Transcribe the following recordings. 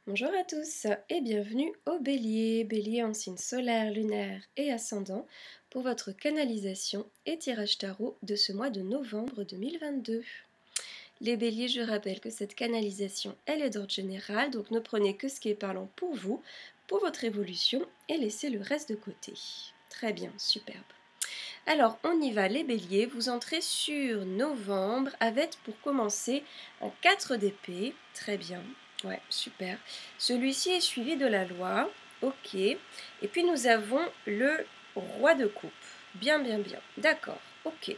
Bonjour à tous et bienvenue au Bélier, Bélier en signe solaire, lunaire et ascendant pour votre canalisation et tirage tarot de ce mois de novembre 2022. Les Béliers, je rappelle que cette canalisation, elle est d'ordre général, donc ne prenez que ce qui est parlant pour vous, pour votre évolution et laissez le reste de côté. Très bien, superbe. Alors, on y va les Béliers, vous entrez sur novembre avec pour commencer un 4 d'épée, très bien, ouais, super. Celui-ci est suivi de la loi, ok. Et puis nous avons le roi de coupe, bien, bien, bien, d'accord, ok.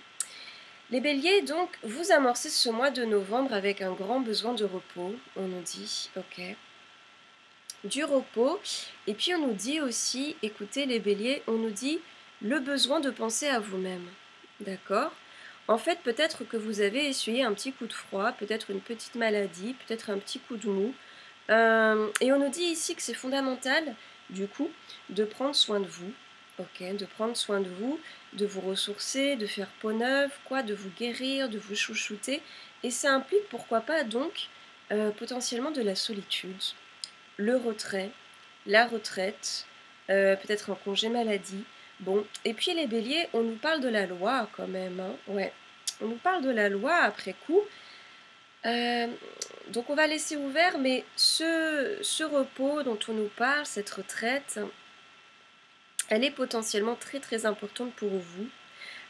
Les Béliers, donc, vous amorcez ce mois de novembre avec un grand besoin de repos, on nous dit, ok. Du repos, et puis on nous dit aussi, écoutez les Béliers, on nous dit le besoin de penser à vous-même, d'accord? En fait, peut-être que vous avez essuyé un petit coup de froid, peut-être une petite maladie, peut-être un petit coup de mou, et on nous dit ici que c'est fondamental, du coup, de prendre soin de vous, ok? De prendre soin de vous, de vous ressourcer, de faire peau neuve, quoi, de vous guérir, de vous chouchouter, et ça implique, pourquoi pas, donc, potentiellement de la solitude, le retrait, la retraite, peut-être un congé maladie. Bon, et puis les béliers, on nous parle de la loi quand même, hein, ouais. On nous parle de la loi après coup. Euh, donc on va laisser ouvert, mais ce repos dont on nous parle, cette retraite, elle est potentiellement très très importante pour vous,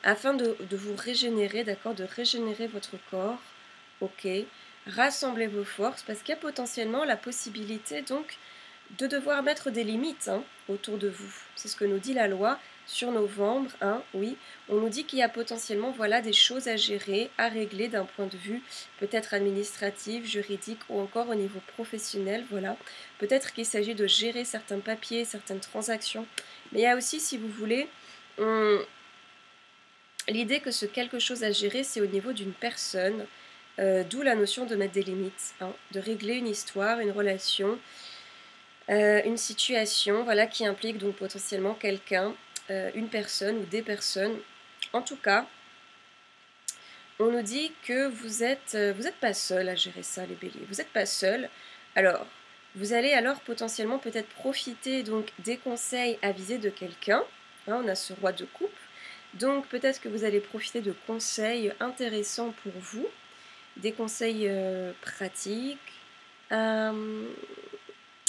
afin de vous régénérer, d'accord, de régénérer votre corps, ok. Rassemblez vos forces, parce qu'il y a potentiellement la possibilité donc de devoir mettre des limites autour de vous. C'est ce que nous dit la loi sur novembre, oui. On nous dit qu'il y a potentiellement des choses à gérer, à régler d'un point de vue peut-être administratif, juridique ou encore au niveau professionnel, voilà. Peut-être qu'il s'agit de gérer certains papiers, certaines transactions. Mais il y a aussi, si vous voulez, l'idée que ce quelque chose à gérer, c'est au niveau d'une personne, d'où la notion de mettre des limites, de régler une histoire, une relation, une situation, voilà, qui implique donc potentiellement quelqu'un, une personne ou des personnes. En tout cas, on nous dit que vous êtes pas seul à gérer ça, les béliers. Vous n'êtes pas seul. Alors, vous allez alors potentiellement peut-être profiter donc des conseils avisés de quelqu'un. On a ce roi de coupe. Donc peut-être que vous allez profiter de conseils intéressants pour vous, des conseils pratiques.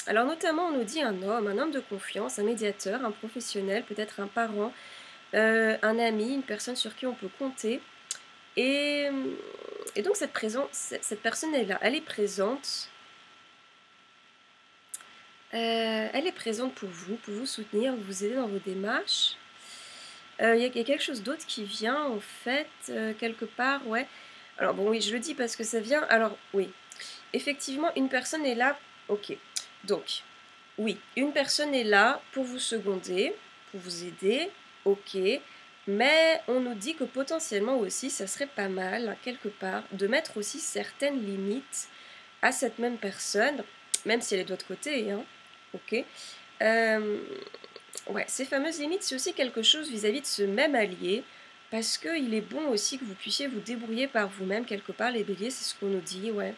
Alors notamment on nous dit un homme de confiance, un médiateur, un professionnel, peut-être un parent, un ami, une personne sur qui on peut compter. Et donc cette personne est là, elle est présente. Elle est présente pour vous soutenir, vous aider dans vos démarches. Il y a quelque chose d'autre qui vient en fait, quelque part, ouais. Alors bon oui, je le dis parce que ça vient, alors oui, effectivement une personne est là, ok. Donc, oui, une personne est là pour vous seconder, pour vous aider, ok, mais on nous dit que potentiellement aussi, ça serait pas mal, quelque part, de mettre aussi certaines limites à cette même personne, même si elle est de l'autre côté, ok. Ouais, ces fameuses limites, c'est aussi quelque chose vis-à-vis de ce même allié, parce qu'il est bon aussi que vous puissiez vous débrouiller par vous-même, quelque part, les béliers, c'est ce qu'on nous dit, ouais.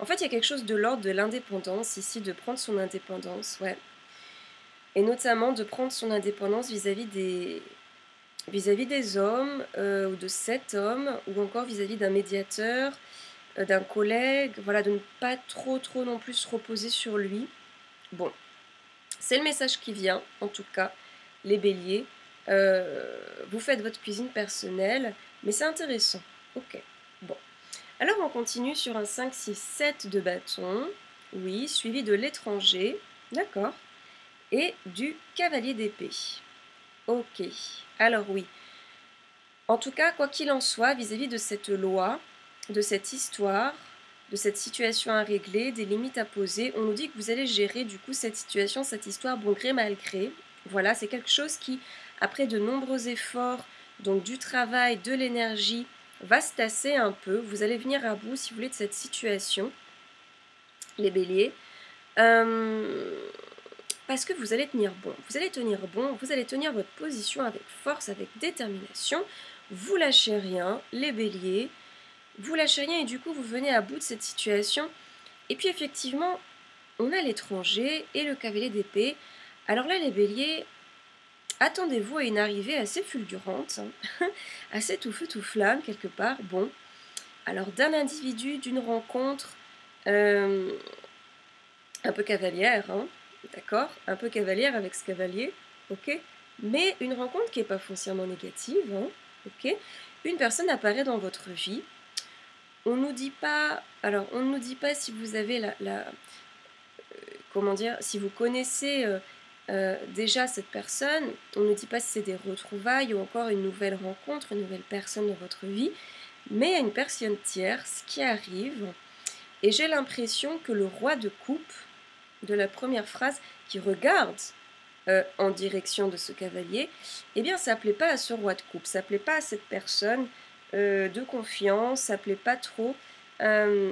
En fait, il y a quelque chose de l'ordre de l'indépendance ici, de prendre son indépendance, ouais. Et notamment de prendre son indépendance vis-à-vis des hommes, ou de cet homme, ou encore vis-à-vis d'un médiateur, d'un collègue, voilà, de ne pas trop non plus se reposer sur lui. Bon, c'est le message qui vient, en tout cas, les béliers. Vous faites votre cuisine personnelle, mais c'est intéressant. Ok, bon. Alors on continue sur un 5, 6, 7 de bâton, oui, suivi de l'étranger, d'accord, et du cavalier d'épée. Ok, alors oui. En tout cas, quoi qu'il en soit, vis-à-vis de cette loi, de cette histoire, de cette situation à régler, des limites à poser, on nous dit que vous allez gérer du coup cette situation, cette histoire, bon gré mal gré. Voilà, c'est quelque chose qui, après de nombreux efforts, donc du travail, de l'énergie, va se tasser un peu. Vous allez venir à bout, si vous voulez, de cette situation, les béliers. Parce que vous allez tenir bon. Vous allez tenir bon, vous allez tenir votre position avec force, avec détermination. Vous lâchez rien, les béliers. Vous lâchez rien et du coup, vous venez à bout de cette situation. Et puis effectivement, on a l'étranger et le cavalier d'épée. Alors là, les béliers, attendez-vous à une arrivée assez fulgurante, hein, assez tout feu tout flamme quelque part. Bon, alors d'un individu, d'une rencontre un peu cavalière, hein, d'accord, un peu cavalière avec ce cavalier, ok, mais une rencontre qui n'est pas foncièrement négative, hein, ok. Une personne apparaît dans votre vie. On nous dit pas, alors on ne nous dit pas si vous avez comment dire, si vous connaissez déjà cette personne, on ne dit pas si c'est des retrouvailles ou encore une nouvelle rencontre, une nouvelle personne dans votre vie, mais il y a une personne tierce qui arrive, et j'ai l'impression que le roi de coupe, de la première phrase, qui regarde en direction de ce cavalier, eh bien ça ne plaît pas à ce roi de coupe, ça ne plaît pas à cette personne de confiance, ça ne plaît pas trop. Ouais.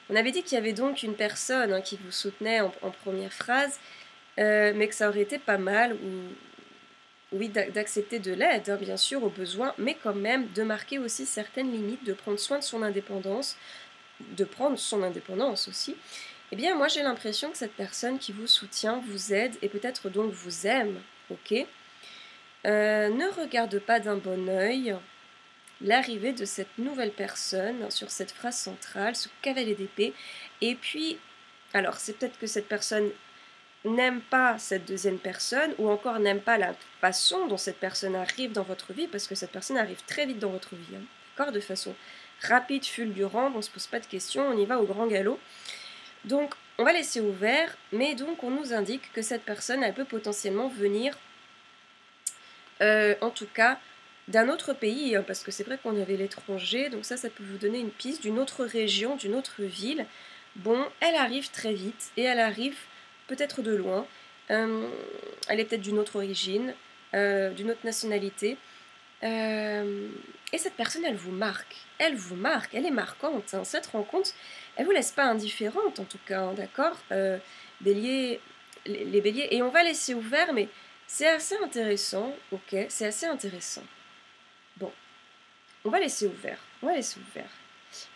On avait dit qu'il y avait donc une personne hein, qui vous soutenait en première phrase, mais que ça aurait été pas mal, oui, d'accepter de l'aide, hein, bien sûr, au besoin, mais quand même de marquer aussi certaines limites, de prendre soin de son indépendance, aussi. Eh bien, moi, j'ai l'impression que cette personne qui vous soutient, vous aide et peut-être donc vous aime, ok, ne regarde pas d'un bon œil l'arrivée de cette nouvelle personne sur cette phrase centrale, ce cavalier d'épée. Et puis, alors c'est peut-être que cette personne n'aime pas cette deuxième personne ou encore n'aime pas la façon dont cette personne arrive dans votre vie, parce que cette personne arrive très vite dans votre vie, hein, d'accord, de façon rapide, fulgurante, on ne se pose pas de questions, on y va au grand galop. Donc on va laisser ouvert, mais donc on nous indique que cette personne, elle peut potentiellement venir, en tout cas, d'un autre pays, hein, parce que c'est vrai qu'on avait l'étranger, donc ça peut vous donner une piste d'une autre région, d'une autre ville. Bon, elle arrive très vite, et elle arrive peut-être de loin, elle est peut-être d'une autre origine, d'une autre nationalité, et cette personne, elle vous marque, elle est marquante, hein. Cette rencontre, elle vous laisse pas indifférente en tout cas, hein, d'accord, bélier, les béliers, et on va laisser ouvert, mais c'est assez intéressant, ok, c'est assez intéressant. Bon, on va laisser ouvert, Mais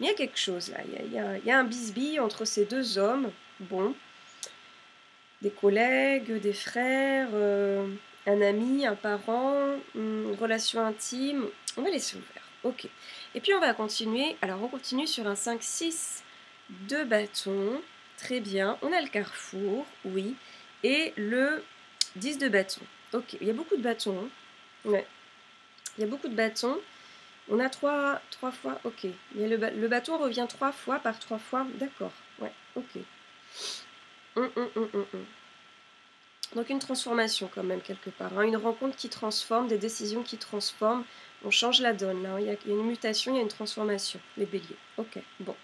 il y a quelque chose là, il y a un bisbille entre ces deux hommes, bon, des collègues, des frères, un ami, un parent, une relation intime, on va laisser ouvert, ok. Et puis on va continuer, alors on continue sur un 5-6 de bâton, très bien, on a le carrefour, oui, et le 10 de bâton, ok, il y a beaucoup de bâtons, hein. Ouais, il y a beaucoup de bâtons. On a trois fois, ok. Il y a le bâton revient 3 fois par 3 fois, d'accord. Ouais, ok. Donc une transformation quand même quelque part, hein. Une rencontre qui transforme, des décisions qui transforment. On change la donne là, hein. Il y a une mutation, il y a une transformation. Les béliers, ok, bon.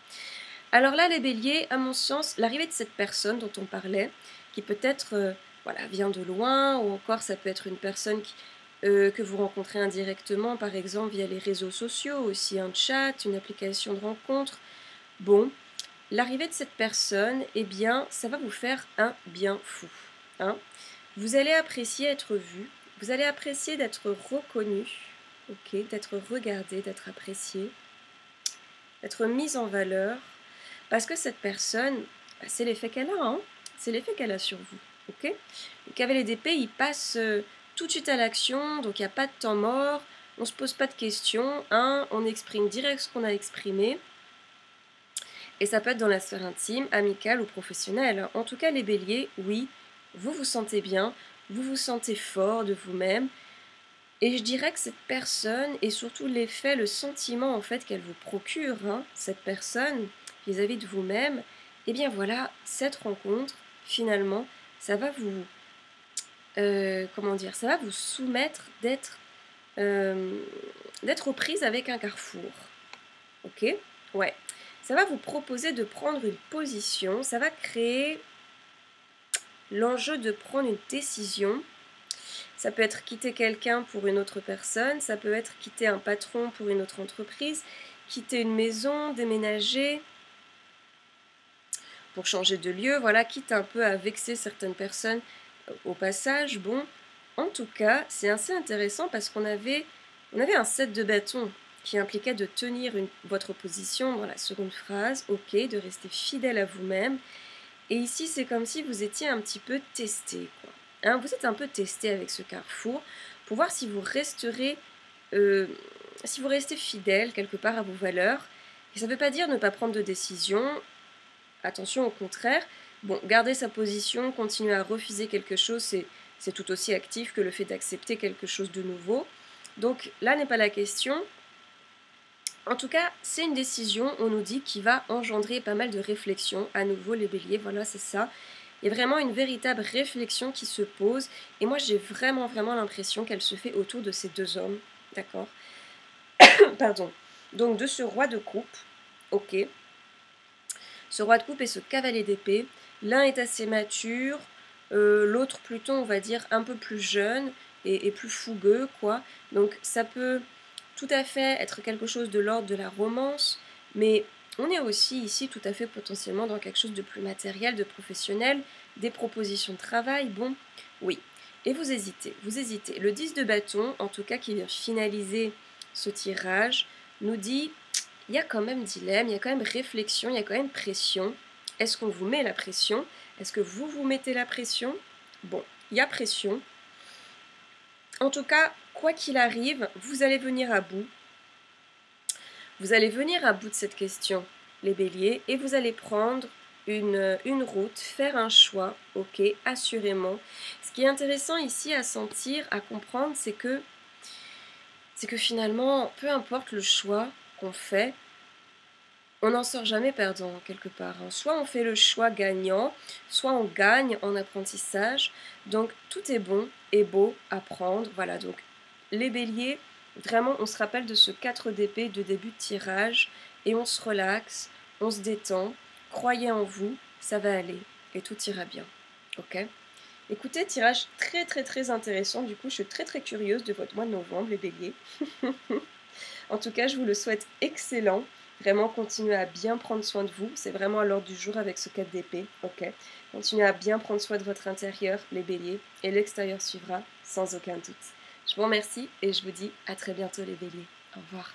Alors là, les béliers, à mon sens, l'arrivée de cette personne dont on parlait, qui peut-être voilà, vient de loin, ou encore ça peut être une personne que vous rencontrez indirectement, par exemple via les réseaux sociaux, aussi un chat, une application de rencontre. Bon, l'arrivée de cette personne, eh bien, ça va vous faire un bien fou, hein. Vous allez apprécier être vu, vous allez apprécier d'être reconnu, ok, d'être regardé, d'être apprécié, d'être mis en valeur, parce que cette personne, bah, c'est l'effet qu'elle a, hein, c'est l'effet qu'elle a sur vous, ok. Le cavalier d'épée, il passe tout de suite à l'action, donc il n'y a pas de temps mort, on ne se pose pas de questions, hein, on exprime direct ce qu'on a exprimé, et ça peut être dans la sphère intime, amicale ou professionnelle. En tout cas, les béliers, oui, vous vous sentez bien, vous vous sentez fort de vous-même, et je dirais que cette personne, et surtout l'effet, le sentiment en fait qu'elle vous procure, hein, cette personne, vis-à-vis de vous-même, et bien voilà, cette rencontre, finalement, ça va vous, comment dire, ça va vous soumettre d'être aux prises avec un carrefour, ok, ouais, ça va vous proposer de prendre une position, ça va créer l'enjeu de prendre une décision. Ça peut être quitter quelqu'un pour une autre personne, ça peut être quitter un patron pour une autre entreprise, quitter une maison, déménager pour changer de lieu, voilà, quitte un peu à vexer certaines personnes au passage. Bon, en tout cas, c'est assez intéressant parce qu'on avait un 7 de bâton. qui impliquait de tenir votre position dans la seconde phrase, ok, de rester fidèle à vous-même. Et ici, c'est comme si vous étiez un petit peu testé, quoi. Hein, vous êtes un peu testé avec ce carrefour pour voir si vous resterez, si vous restez fidèle quelque part à vos valeurs. Et ça ne veut pas dire ne pas prendre de décision. Attention, au contraire. Bon, garder sa position, continuer à refuser quelque chose, c'est tout aussi actif que le fait d'accepter quelque chose de nouveau. Donc là n'est pas la question. En tout cas, c'est une décision, on nous dit, qui va engendrer pas mal de réflexions. À nouveau, les béliers, voilà, c'est ça. Il y a vraiment une véritable réflexion qui se pose. Et moi, j'ai vraiment l'impression qu'elle se fait autour de ces deux hommes. D'accord. Pardon. Donc, de ce roi de coupe. Ok. Ce roi de coupe et ce cavalier d'épée. L'un est assez mature. L'autre, plutôt, on va dire, un peu plus jeune et plus fougueux, quoi. Donc, ça peut tout à fait être quelque chose de l'ordre de la romance, mais on est aussi ici tout à fait potentiellement dans quelque chose de plus matériel, de professionnel, des propositions de travail, bon, oui. Et vous hésitez. Le 10 de bâton, en tout cas qui vient finaliser ce tirage, nous dit, il y a quand même dilemme, il y a quand même réflexion, il y a quand même pression. Est-ce qu'on vous met la pression? Est-ce que vous vous mettez la pression? Bon, il y a pression. En tout cas, quoi qu'il arrive, vous allez venir à bout. Vous allez venir à bout de cette question, les béliers, et vous allez prendre une route, faire un choix, ok, assurément. Ce qui est intéressant ici à sentir, à comprendre, c'est que finalement, peu importe le choix qu'on fait, on n'en sort jamais perdant quelque part. Soit on fait le choix gagnant, soit on gagne en apprentissage. Donc tout est bon et beau à prendre. Voilà, donc les béliers, vraiment on se rappelle de ce 4 d'épée de début de tirage et on se relaxe, on se détend. Croyez en vous, ça va aller et tout ira bien. Ok? Écoutez, tirage très intéressant. Du coup, je suis très curieuse de votre mois de novembre, les béliers. En tout cas, je vous le souhaite excellent. Vraiment, continuez à bien prendre soin de vous. C'est vraiment à l'ordre du jour avec ce 4 d'épée. Ok. Continuez à bien prendre soin de votre intérieur, les béliers, et l'extérieur suivra sans aucun doute. Je vous remercie et je vous dis à très bientôt, les béliers. Au revoir.